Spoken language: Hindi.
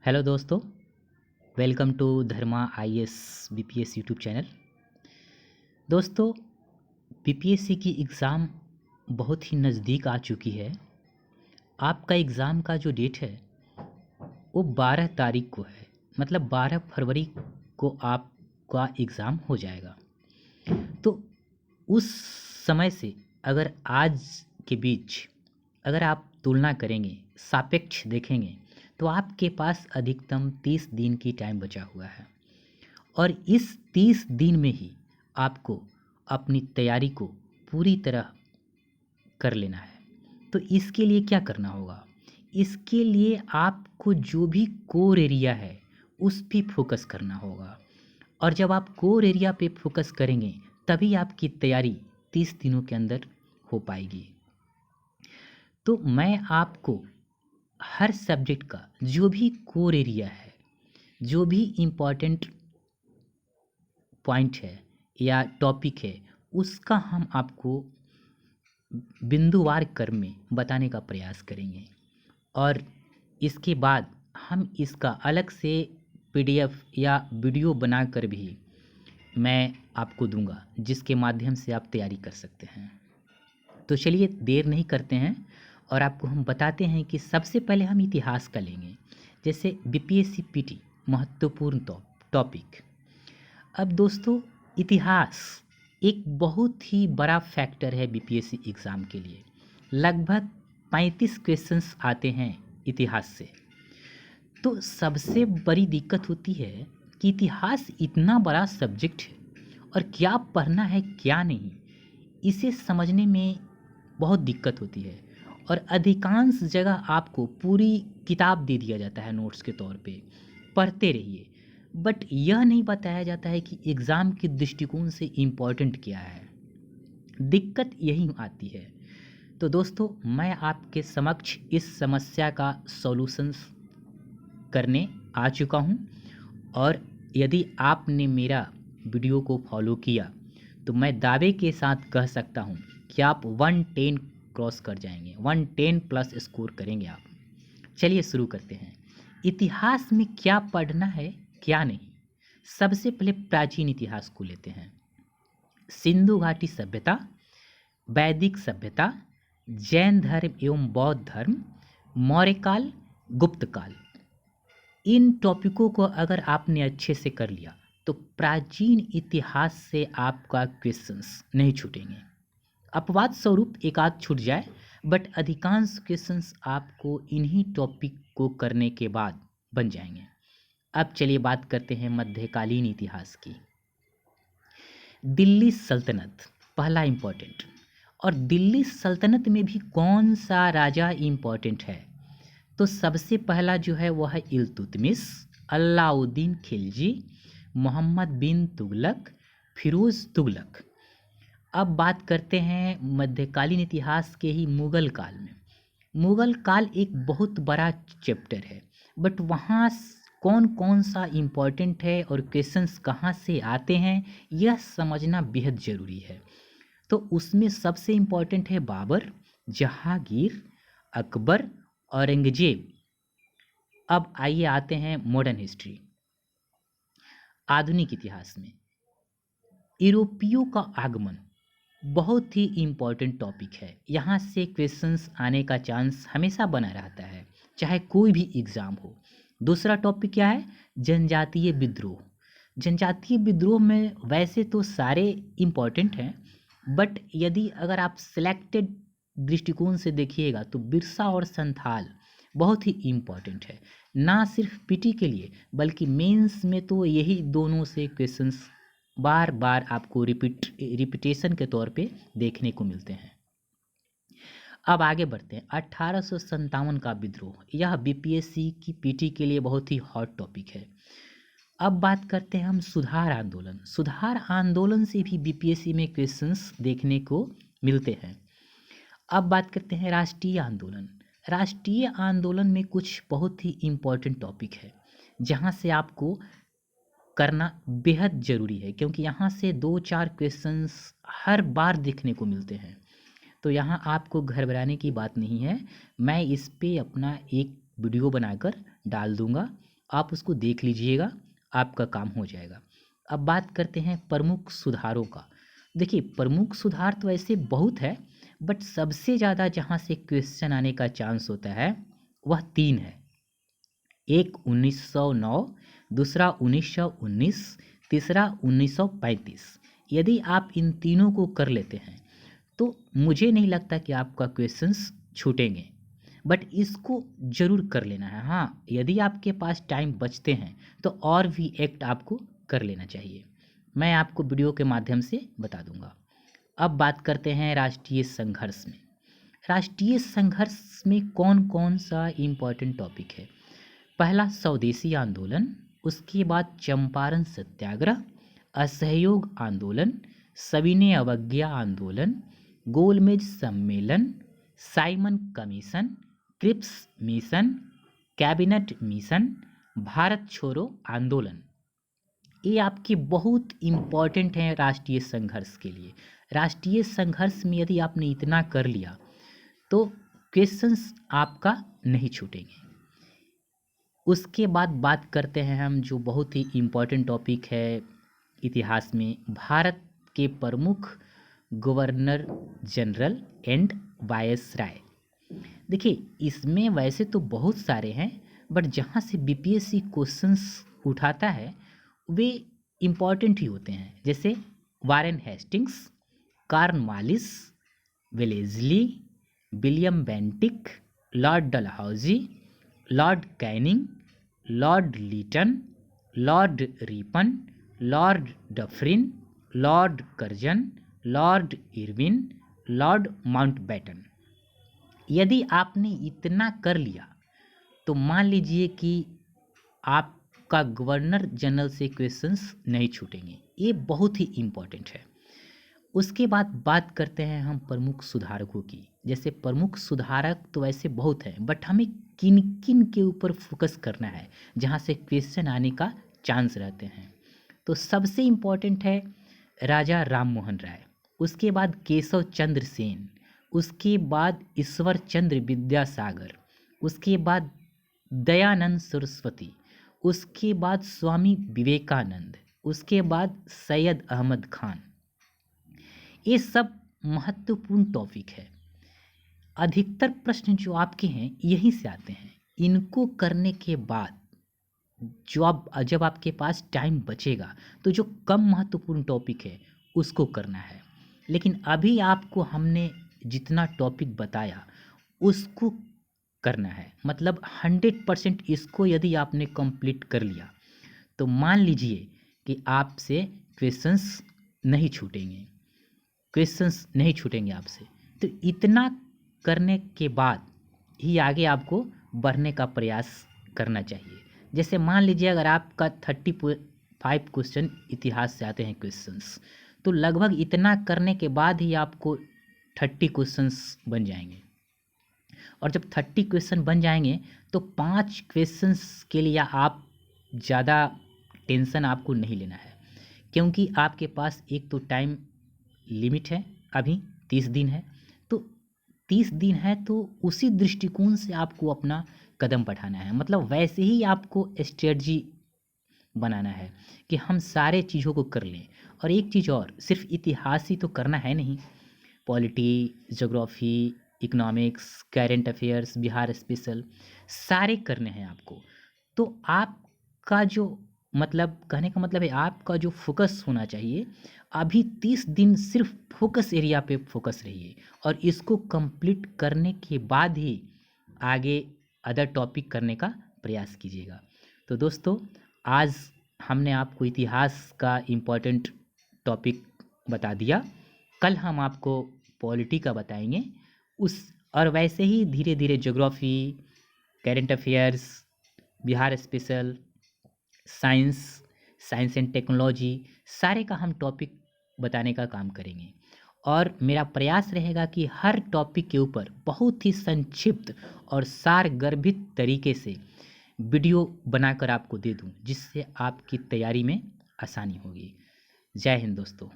हेलो दोस्तों, welcome to Dharma IAS BPS YouTube channel. दोस्तों, बीपीएससी की एग्ज़ाम बहुत ही नज़दीक आ चुकी है। आपका एग्ज़ाम का जो डेट है वो 12 तारीख को है, मतलब 12 फरवरी को आपका एग्ज़ाम हो जाएगा। तो उस समय से अगर आज के बीच अगर आप तुलना करेंगे, सापेक्ष देखेंगे, तो आपके पास अधिकतम 30 दिन की टाइम बचा हुआ है और इस 30 दिन में ही आपको अपनी तैयारी को पूरी तरह कर लेना है। तो इसके लिए क्या करना होगा? इसके लिए आपको जो भी कोर एरिया है उस पे फोकस करना होगा और जब आप कोर एरिया पे फोकस करेंगे तभी आपकी तैयारी 30 दिनों के अंदर हो पाएगी। तो मैं आपको हर सब्जेक्ट का जो भी कोर एरिया है, जो भी इम्पॉर्टेंट पॉइंट है या टॉपिक है, उसका हम आपको बिंदुवार क्रम में बताने का प्रयास करेंगे और इसके बाद हम इसका अलग से पीडीएफ या वीडियो बनाकर भी मैं आपको दूंगा, जिसके माध्यम से आप तैयारी कर सकते हैं। तो चलिए देर नहीं करते हैं और आपको हम बताते हैं कि सबसे पहले हम इतिहास का लेंगे, जैसे बीपीएससी पीटी महत्वपूर्ण टॉपिक। अब दोस्तों, इतिहास एक बहुत ही बड़ा फैक्टर है बीपीएससी एग्ज़ाम के लिए। लगभग 35 क्वेश्चंस आते हैं इतिहास से। तो सबसे बड़ी दिक्कत होती है कि इतिहास इतना बड़ा सब्जेक्ट है और क्या पढ़ना है क्या नहीं, इसे समझने में बहुत दिक्कत होती है और अधिकांश जगह आपको पूरी किताब दे दिया जाता है नोट्स के तौर पे, पढ़ते रहिए। बट यह नहीं बताया जाता है कि एग्ज़ाम के दृष्टिकोण से इम्पॉर्टेंट क्या है। दिक्कत यही आती है। तो दोस्तों, मैं आपके समक्ष इस समस्या का सॉल्यूशंस करने आ चुका हूँ और यदि आपने मेरा वीडियो को फॉलो किया तो मैं दावे के साथ कह सकता हूँ कि आप 110 क्रॉस कर जाएंगे, 110 प्लस स्कोर करेंगे आप। चलिए शुरू करते हैं। इतिहास में क्या पढ़ना है क्या नहीं। सबसे पहले प्राचीन इतिहास को लेते हैं। सिंधु घाटी सभ्यता, वैदिक सभ्यता, जैन धर्म एवं बौद्ध धर्म, मौर्य काल, गुप्त काल। इन टॉपिकों को अगर आपने अच्छे से कर लिया तो प्राचीन इतिहास से आपका क्वेश्चंस नहीं छूटेंगे। अपवाद स्वरूप एक आध छूट जाए, बट अधिकांश क्वेश्चंस आपको इन्हीं टॉपिक को करने के बाद बन जाएंगे। अब चलिए बात करते हैं मध्यकालीन इतिहास की। दिल्ली सल्तनत पहला इम्पोर्टेंट, और दिल्ली सल्तनत में भी कौन सा राजा इम्पोर्टेंट है? तो सबसे पहला जो है वह है इल्तुतमिश, अलाउद्दीन खिलजी, मोहम्मद बिन तुगलक, फिरोज तुगलक। अब बात करते हैं मध्यकालीन इतिहास के ही मुगल काल में। मुगल काल एक बहुत बड़ा चैप्टर है, बट वहाँ कौन कौन सा इम्पोर्टेंट है और क्वेश्चंस कहाँ से आते हैं यह समझना बेहद ज़रूरी है। तो उसमें सबसे इम्पोर्टेंट है बाबर, जहांगीर, अकबर, औरंगजेब। अब आइए आते हैं मॉडर्न हिस्ट्री। आधुनिक इतिहास में यूरोपियों का आगमन बहुत ही इम्पॉर्टेंट टॉपिक है। यहाँ से क्वेश्चंस आने का चांस हमेशा बना रहता है, चाहे कोई भी एग्ज़ाम हो। दूसरा टॉपिक क्या है? जनजातीय विद्रोह। जनजातीय विद्रोह में वैसे तो सारे इम्पॉर्टेंट हैं, बट यदि अगर आप सिलेक्टेड दृष्टिकोण से देखिएगा तो बिरसा और संथाल बहुत ही इम्पॉर्टेंट है, ना सिर्फ पीटी के लिए बल्कि मेंस में तो यही दोनों से क्वेश्चंस बार बार आपको रिपीटेशन के तौर पे देखने को मिलते हैं। अब आगे बढ़ते हैं। 1857 का विद्रोह, यह बीपीएससी की पीटी के लिए बहुत ही हॉट टॉपिक है। अब बात करते हैं हम सुधार आंदोलन। सुधार आंदोलन से भी बीपीएससी में क्वेश्चंस देखने को मिलते हैं। अब बात करते हैं राष्ट्रीय आंदोलन। राष्ट्रीय आंदोलन में कुछ बहुत ही इम्पोर्टेंट टॉपिक है जहाँ से आपको करना बेहद ज़रूरी है, क्योंकि यहाँ से 2-4 क्वेश्चंस हर बार देखने को मिलते हैं। तो यहाँ आपको घबराने की बात नहीं है, मैं इस पे अपना एक वीडियो बनाकर डाल दूँगा आप उसको देख लीजिएगा, आपका काम हो जाएगा। अब बात करते हैं प्रमुख सुधारों का। देखिए, प्रमुख सुधार तो ऐसे बहुत है, बट सबसे ज़्यादा जहाँ से क्वेश्चन आने का चांस होता है वह 3 है। एक 1909, दूसरा 1919, तीसरा 1935। यदि आप इन तीनों को कर लेते हैं तो मुझे नहीं लगता कि आपका क्वेश्चंस छूटेंगे, बट इसको ज़रूर कर लेना है। हाँ, यदि आपके पास टाइम बचते हैं तो और भी एक्ट आपको कर लेना चाहिए, मैं आपको वीडियो के माध्यम से बता दूंगा। अब बात करते हैं राष्ट्रीय संघर्ष में। राष्ट्रीय संघर्ष में कौन कौन सा इम्पोर्टेंट टॉपिक है? पहला स्वदेशी आंदोलन, उसके बाद चंपारण सत्याग्रह, असहयोग आंदोलन, सविनय अवज्ञा आंदोलन, गोलमेज सम्मेलन, Simon commission, Cripps mission, cabinet mission, Bharat छोड़ो आंदोलन। ये आपके बहुत इम्पॉर्टेंट हैं राष्ट्रीय संघर्ष के लिए। राष्ट्रीय संघर्ष में यदि आपने इतना कर लिया तो क्वेश्चंस आपका नहीं छूटेंगे। उसके बाद बात करते हैं हम जो बहुत ही इम्पॉर्टेंट टॉपिक है इतिहास में, भारत के प्रमुख गवर्नर जनरल एंड वायसराय। देखिए, इसमें वैसे तो बहुत सारे हैं, बट जहाँ से बीपीएससी क्वेश्चंस उठाता है वे इम्पॉर्टेंट ही होते हैं। जैसे Warren Hastings, Cornwallis, Wellesley, William Bentinck, Lord Dalhousie, Lord Canning, Lord Lytton, Lord Ripon, Lord Dufferin, Lord Curzon, Lord Irwin, Lord Mountbatten. यदि आपने इतना कर लिया तो मान लीजिए कि आपका गवर्नर जनरल से क्वेश्चंस नहीं छूटेंगे। ये बहुत ही इम्पोर्टेंट है। उसके बाद बात करते हैं हम प्रमुख सुधारकों की। जैसे प्रमुख सुधारक तो वैसे बहुत हैं, बट हमें किन किन के ऊपर फोकस करना है जहाँ से क्वेश्चन आने का चांस रहते हैं। तो सबसे इम्पोर्टेंट है राजा राम मोहन राय, उसके बाद केशव चंद्र सेन, उसके बाद ईश्वर चंद्र विद्यासागर, उसके बाद दयानंद सरस्वती, उसके बाद स्वामी विवेकानंद, उसके बाद सैयद अहमद खान। ये सब महत्वपूर्ण टॉपिक है। अधिकतर प्रश्न जो आपके हैं यहीं से आते हैं। इनको करने के बाद जब आपके पास टाइम बचेगा तो जो कम महत्वपूर्ण टॉपिक है उसको करना है। लेकिन अभी आपको हमने जितना टॉपिक बताया उसको करना है, मतलब 100% इसको यदि आपने कंप्लीट कर लिया तो मान लीजिए कि आपसे क्वेश्चंस नहीं छूटेंगे, क्वेश्चंस नहीं छूटेंगे आपसे। तो इतना करने के बाद ही आगे आपको बढ़ने का प्रयास करना चाहिए। जैसे मान लीजिए अगर आपका 35 क्वेश्चन इतिहास से आते हैं क्वेश्चंस, तो लगभग इतना करने के बाद ही आपको 30 क्वेश्चंस बन जाएंगे। और जब 30 क्वेश्चन बन जाएंगे तो 5 क्वेश्चंस के लिए आप ज़्यादा टेंशन आपको नहीं लेना है, क्योंकि आपके पास एक तो टाइम लिमिट है, अभी 30 दिन है। तो 30 दिन है तो उसी दृष्टिकोण से आपको अपना कदम बढ़ाना है, मतलब वैसे ही आपको स्ट्रेटजी बनाना है कि हम सारे चीज़ों को कर लें। और एक चीज़ और, सिर्फ इतिहास ही तो करना है नहीं, polity, geography, economics, current affairs, Bihar special, सारे करने हैं आपको। तो आपका जो मतलब कहने का मतलब है आपका जो फोकस होना चाहिए, अभी 30 दिन सिर्फ फोकस एरिया पे फोकस रहिए और इसको कंप्लीट करने के बाद ही आगे अदर टॉपिक करने का प्रयास कीजिएगा। तो दोस्तों, आज हमने आपको इतिहास का इम्पोर्टेंट टॉपिक बता दिया। कल हम आपको पॉलिटी का बताएंगे और वैसे ही धीरे धीरे geography, current affairs, Bihar special, science and technology, सारे का हम टॉपिक बताने का काम करेंगे। और मेरा प्रयास रहेगा कि हर टॉपिक के ऊपर बहुत ही संक्षिप्त और सारगर्भित तरीके से वीडियो बनाकर आपको दे दूं, जिससे आपकी तैयारी में आसानी होगी। जय हिंद दोस्तों।